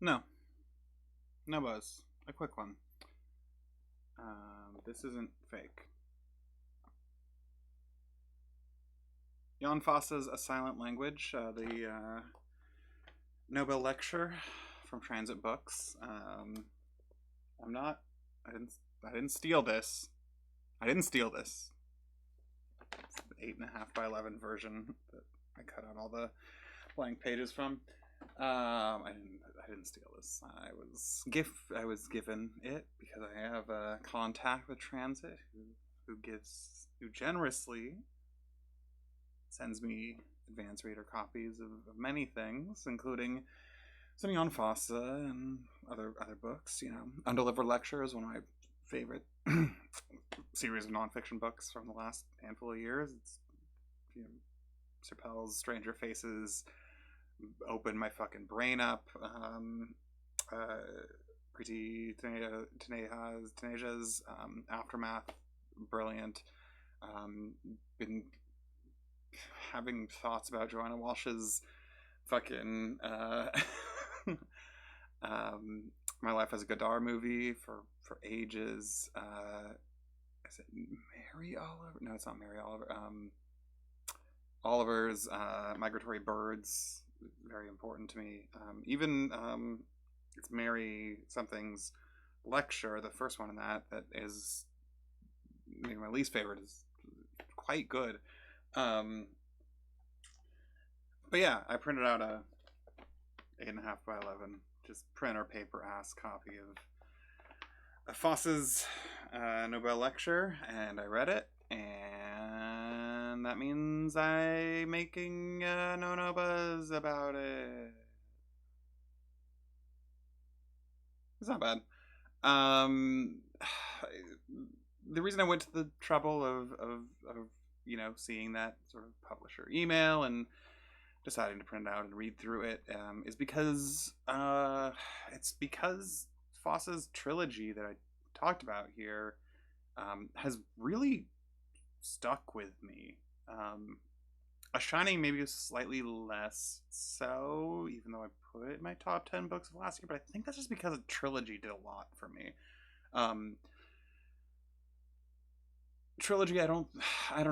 No, no buzz. A quick one. This isn't fake. Jon Fosse's A Silent Language, the Nobel lecture from Transit Books. I'm not. I didn't. I didn't steal this. I didn't steal this. It's the 8.5 by 11 version that I cut out all the blank pages from. I didn't. I didn't steal this. I was given it because I have a contact with Transit who generously sends me advanced reader copies of many things, including some Jon Fosse and other books. You know, Undelivered Lecture is one of my favorite series of nonfiction books from the last handful of years. It's, you know, Sir Pell's Stranger Faces opened my fucking brain up. Pretty Taneja's Aftermath, brilliant. Been having thoughts about Joanna Walsh's fucking My Life as a Godard movie for ages. Is it Mary Oliver? No, it's not Mary Oliver. Oliver's Migratory Birds, very important to me. Even it's Mary something's lecture, the first one in that is maybe my least favorite, is quite good. Um, but yeah, I printed out a 8.5 by 11 just print or paper ass copy of Fosse's Nobel lecture, and I read it, and that means I'm making no buzz about it. It's not bad. Um, the reason I went to the trouble of seeing that sort of publisher email and deciding to print it out and read through it is because it's because Fosse's trilogy that I talked about here has really stuck with me. A Shining maybe is slightly less so, even though I put it in my top 10 books of last year, but I think that's just because a trilogy did a lot for me. Um, Trilogy, I don't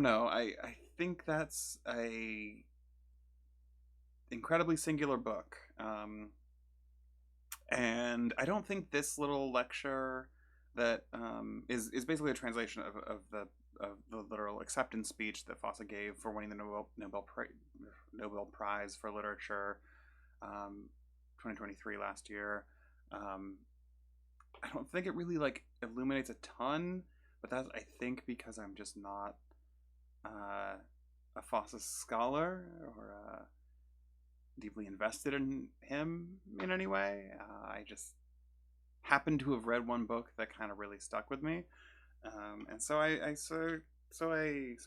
know. I think that's a incredibly singular book. And I don't think this little lecture that is basically a translation of the literal acceptance speech that Fosse gave for winning the Nobel Prize for Literature, 2023 last year. I don't think it really like illuminates a ton, but that's, I think, because I'm just not a Fosse scholar or deeply invested in him in any way. I just happened to have read one book that kind of really stuck with me, and so I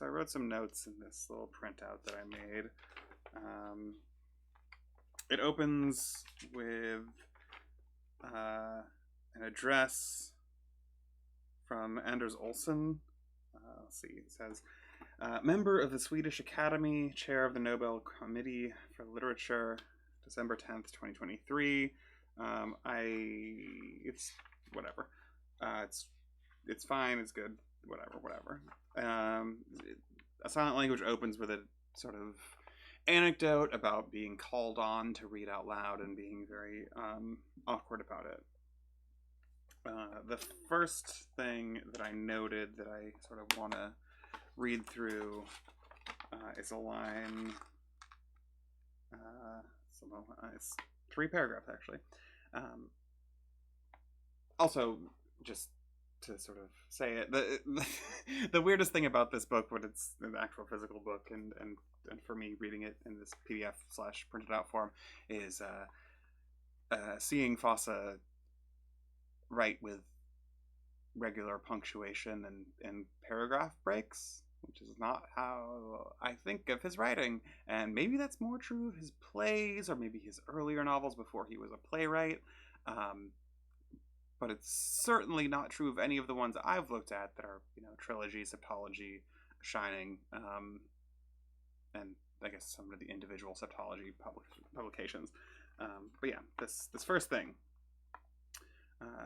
wrote some notes in this little printout that I made. It opens with an address from Anders Olsen. Let's see, it says, member of the Swedish Academy, chair of the Nobel Committee for Literature, December 10th, 2023. It's whatever. It's fine. It's good. Whatever. A Silent Language opens with a sort of anecdote about being called on to read out loud and being very awkward about it. The first thing that I noted that I sort of want to read through is a line. It's 3 paragraphs actually. Also, just to sort of say it, the weirdest thing about this book, when it's an actual physical book, and for me reading it in this PDF / printed out form, is seeing Fosse write with regular punctuation and paragraph breaks, which is not how I think of his writing. And maybe that's more true of his plays, or maybe his earlier novels before he was a playwright. But it's certainly not true of any of the ones I've looked at that are, trilogy, septology, Shining, and I guess some of the individual septology publications. But yeah, this first thing. Uh,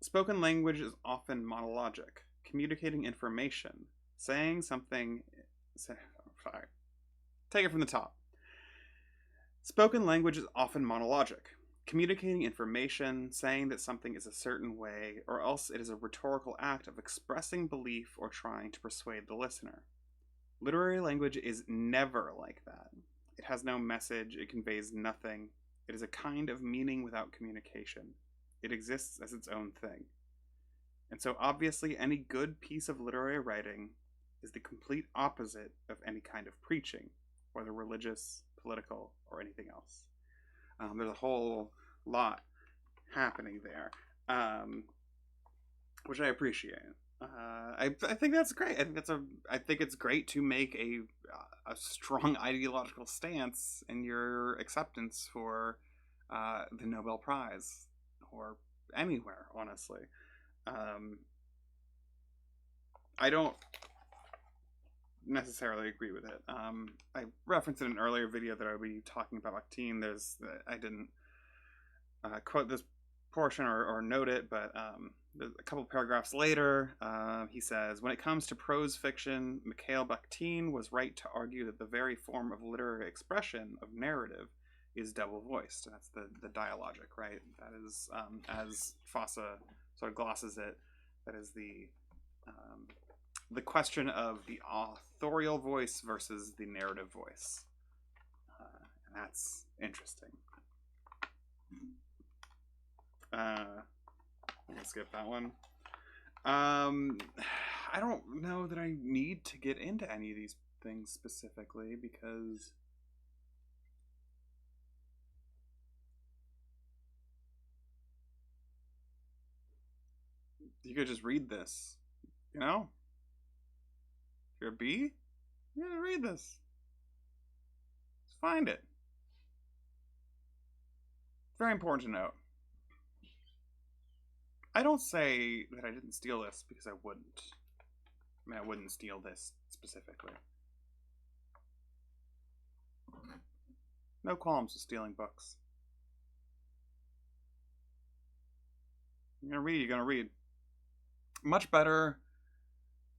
Spoken language is often monologic, communicating information, saying something. Sorry. Take it from the top. Spoken language is often monologic, communicating information, saying that something is a certain way, or else it is a rhetorical act of expressing belief or trying to persuade the listener. Literary language is never like that. It has no message, it conveys nothing. It is a kind of meaning without communication. It exists as its own thing. And so, obviously, any good piece of literary writing is the complete opposite of any kind of preaching, whether religious, political, or anything else. There's a whole lot happening there, which I appreciate. I think that's great. I think it's great to make a strong ideological stance in your acceptance for the Nobel Prize or anywhere, honestly. I don't necessarily agree with it. I referenced in an earlier video that I would be talking about Bakhtin. I didn't quote this portion or note it, but a couple paragraphs later, he says, when it comes to prose fiction, Mikhail Bakhtin was right to argue that the very form of literary expression, of narrative, is double-voiced. And that's the dialogic, right? That is, as Fosse sort of glosses it, that is the question of the authorial voice versus the narrative voice. And that's interesting. I'm gonna skip that one. I don't know that I need to get into any of these things specifically because you could just read this, you know? If you're a bee, you're gonna read this. Just find it. Very important to note. I don't say that I didn't steal this because I wouldn't. I mean, I wouldn't steal this specifically. No qualms with stealing books. You're gonna read. Much better,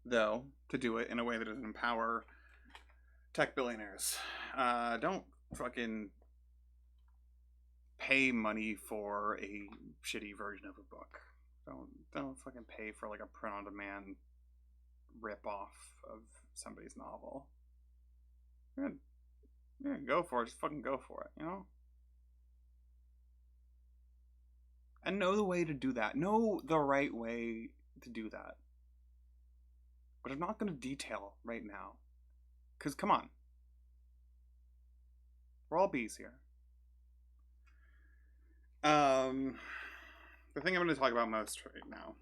though, to do it in a way that doesn't empower tech billionaires. Don't fucking pay money for a shitty version of a book. Don't fucking pay for like a print-on-demand rip-off of somebody's novel. Yeah, go for it. Just fucking go for it, you know? And know the way to do that. Know the right way to do that. But I'm not going to detail right now. Because, come on. We're all bees here. The thing I'm going to talk about most right now.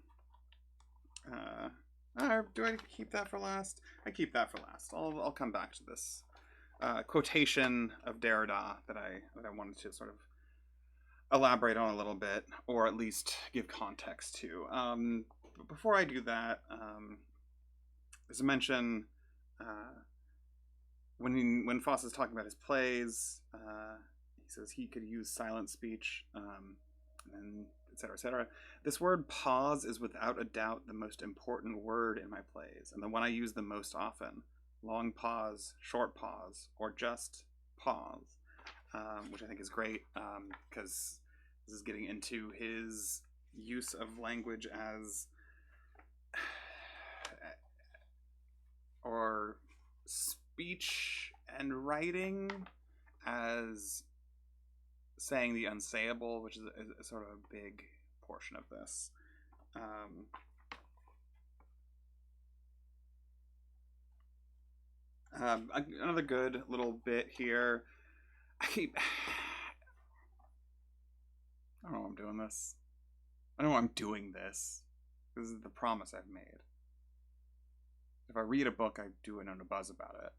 Do I keep that for last? I keep that for last. I'll come back to this quotation of Derrida that I wanted to sort of elaborate on a little bit, or at least give context to. But before I do that, as I mentioned, when Fosse is talking about his plays, he says he could use silent speech, and etc., etc. This word pause is without a doubt the most important word in my plays, and the one I use the most often. Long pause, short pause, or just pause, which I think is great, because this is getting into his use of language as, or speech and writing as saying the unsayable, which is a sort of a big portion of this. Another good little bit here. I don't know why I'm doing this. I know I'm doing this. This is the promise I've made. If I read a book, I do it on a buzz about it.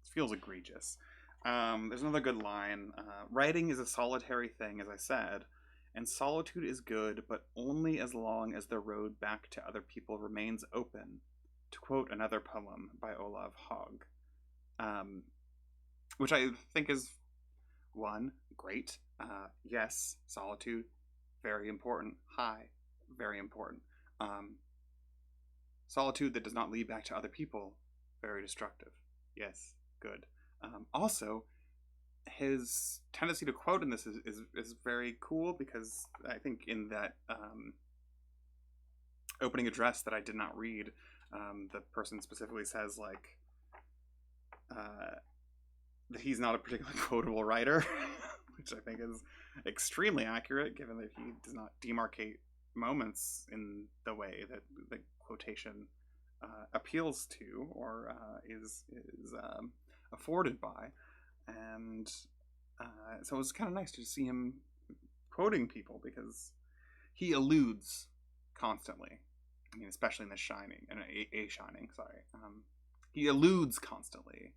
It feels egregious. There's another good line. Writing is a solitary thing, as I said, and solitude is good, but only as long as the road back to other people remains open, to quote another poem by Olav Hogg. Which I think is, one, great. Yes, solitude, very important. High, very important. Solitude that does not lead back to other people, very destructive. Yes, good. Also, his tendency to quote in this is very cool, because I think in that opening address that I did not read, the person specifically says, like, that he's not a particularly quotable writer, which I think is extremely accurate, given that he does not demarcate moments in the way that the quotation appeals to, or is afforded by. And so it was kind of nice to see him quoting people, because he alludes constantly. I mean, especially in The Shining, and A Shining, sorry. He alludes constantly.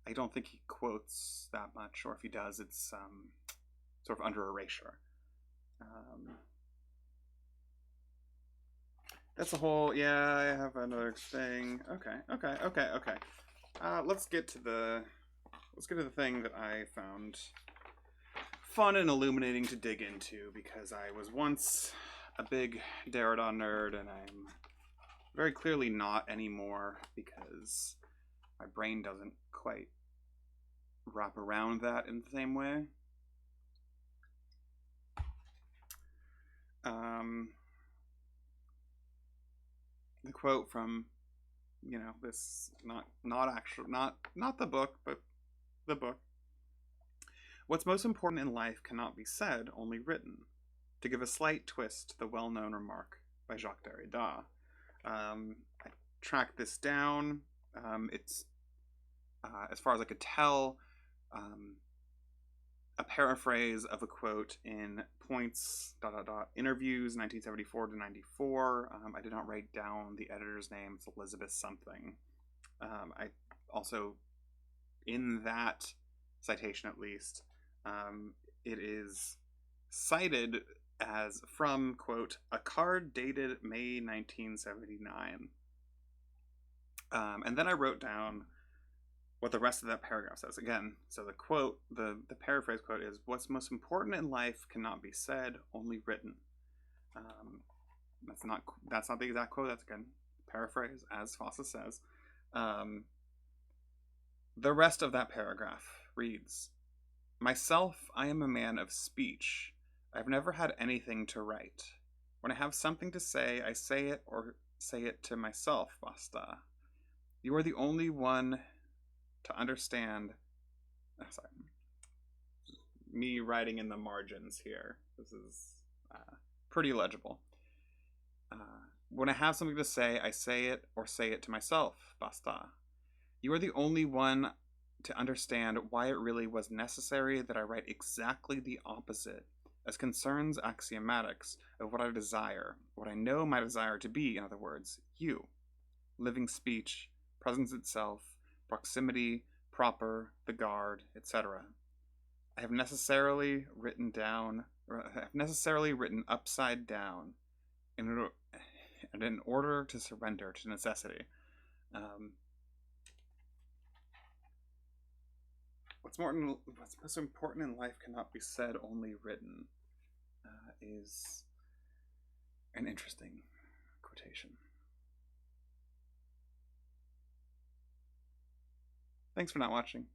I don't think he quotes that much, or if he does, it's sort of under erasure. That's a whole. Yeah, I have another thing. Okay. Let's get to the thing that I found fun and illuminating to dig into, because I was once a big Derrida nerd, and I'm very clearly not anymore, because my brain doesn't quite wrap around that in the same way. The quote from, this not the book, but the book. What's most important in life cannot be said, only written, to give a slight twist to the well-known remark by Jacques Derrida. I tracked this down. It's, as far as I could tell, a paraphrase of a quote in Points, interviews, 1974 to 94. I did not write down the editor's name. It's Elizabeth something. I also, in that citation at least, it is cited as from, quote, a card dated May 1979. And then I wrote down what the rest of that paragraph says. Again, so the quote, the paraphrase quote is, what's most important in life cannot be said, only written. That's not the exact quote. That's, again, paraphrase, as Fosse says. The rest of that paragraph reads, myself, I am a man of speech. I've never had anything to write. When I have something to say, I say it, or say it to myself, basta. You are the only one to understand. Sorry, me writing in the margins here. This is pretty legible. When I have something to say, I say it, or say it to myself, basta. You are the only one to understand why it really was necessary that I write exactly the opposite, as concerns axiomatics of what I desire, what I know my desire to be, in other words, you. Living speech, presence itself, proximity, proper, the guard, etc. I have necessarily written upside down in order to surrender to necessity. What's most important in life cannot be said, only written, is an interesting quotation. Thanks for not watching.